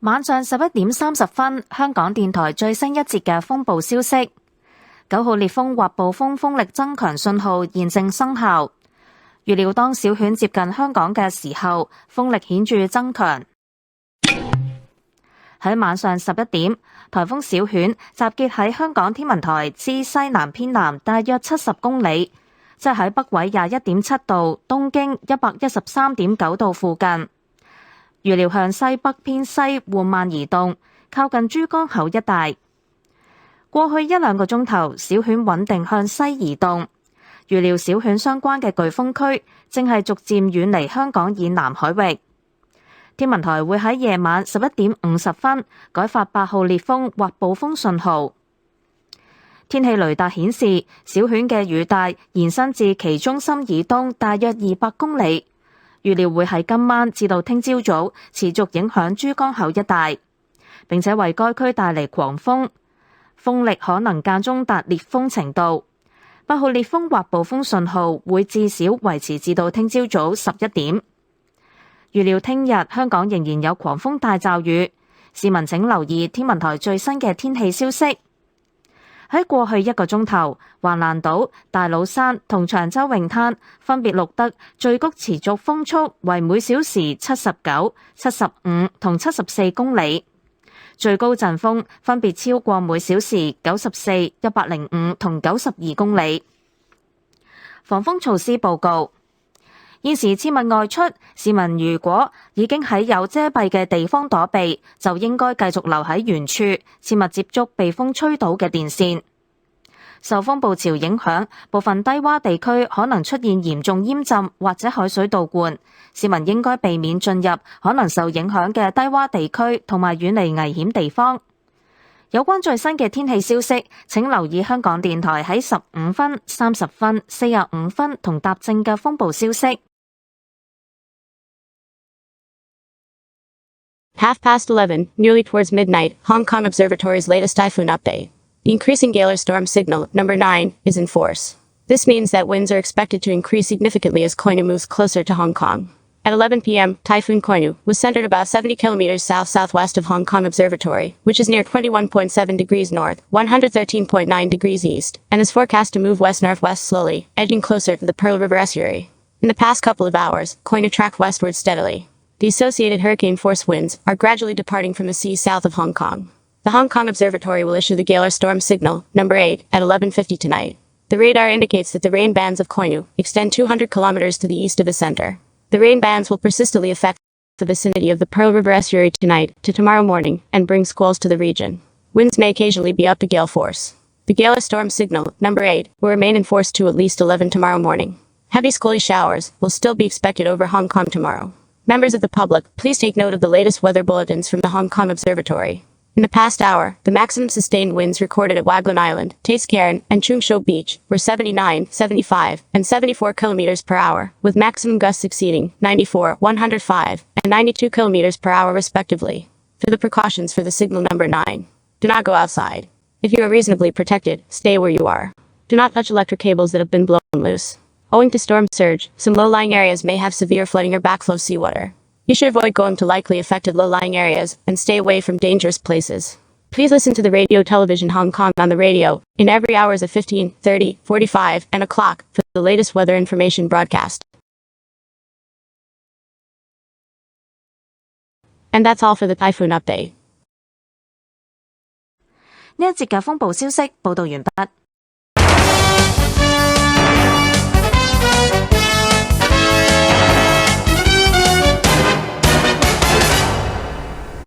晚上11點30分，香港電台最新一節嘅風暴消息：9號烈風或暴風風力增強信號現正生效。預料當小犬接近香港嘅時候，風力顯著增強。喺晚上11點，颱風小犬集結喺香港天文台之西南偏南大約70公里，即係喺北緯21.7度、東經113.9度附近。預料向西北偏西緩慢移動，靠近珠江口一帶。過去一兩個鐘頭，小犬穩定向西移動。預料小犬相關嘅颶風區正係逐漸遠離香港以南海域。天文台會喺夜晚11點50分改發8號烈風或暴風信號。天氣雷達顯示，小犬嘅雨帶延伸至其中心以東大約200公里。預料會喺今晚至到聽朝早持續影響珠江口一帶，並且為該區帶嚟狂風，風力可能間中達烈風程度。8號烈風或暴風信號會至少維持至到聽朝早11點。預料聽日香港仍然有狂風大驟雨，市民請留意天文台最新嘅天氣消息。喺過去一個鐘頭，橫瀾島、大老山同長洲泳灘分別錄得最高持續風速為每小時79、75同74公里，最高陣風分別超過每小時94、105同92公里。防風措施報告：現時切勿外出，市民如果已經喺有遮蔽嘅地方躲避，就應該繼續留喺原處，切勿接觸被風吹倒嘅電線。受風暴潮影響，部分低洼地區可能出現嚴重淹浸或者海水倒灌，市民應該避免進入可能受影響嘅低洼地區，同埋遠離危險地方。有關最新嘅天氣消息，請留意香港電台喺15分、30分、45分同踏正嘅風暴消息。11:30, nearly towards midnight, Hong Kong Observatory's latest typhoon update. The increasing Galar storm signal, number 9, is in force. This means that winds are expected to increase significantly as Koinu moves closer to Hong Kong. At 11 p.m., Typhoon Koinu was centered about 70 kilometers south-southwest of Hong Kong Observatory, which is near 21.7 degrees north, 113.9 degrees east, and is forecast to move west-northwest slowly, edging closer to the Pearl River estuary. In the past couple of hours, Koinu tracked westward steadily. The associated hurricane-force winds are gradually departing from the sea south of Hong Kong. The Hong Kong Observatory will issue the Galar storm signal, number 8, at 11:50 tonight. The radar indicates that the rain bands of Koinu extend 200 kilometers to the east of the center. The rain bands will persistently affect the vicinity of the Pearl River estuary tonight to tomorrow morning and bring squalls to the region. Winds may occasionally be up to gale force. The Galar storm signal, number 8, will remain in force to at least 11 tomorrow morning. Heavy squally showers will still be expected over Hong Kong tomorrow. Members of the public, please take note of the latest weather bulletins from the Hong Kong Observatory. In the past hour, the maximum sustained winds recorded at Waglan Island, Tasecairn, and Chung Shou Beach were 79, 75, and 74 kilometers per hour, with maximum gusts exceeding 94, 105, and 92 kilometers per hour respectively. For the precautions for the signal number 9, do not go outside. If you are reasonably protected, stay where you are. Do not touch electric cables that have been blown loose. Owing to storm surge, some low-lying areas may have severe flooding or backflow seawater. You should avoid going to likely affected low-lying areas and stay away from dangerous places. Please listen to the Radio Television Hong Kong on the radio in every hours of 15, 30, 45, and o'clock for the latest weather information broadcast. And that's all for the typhoon update. 呢一節嘅風暴消息報道完畢。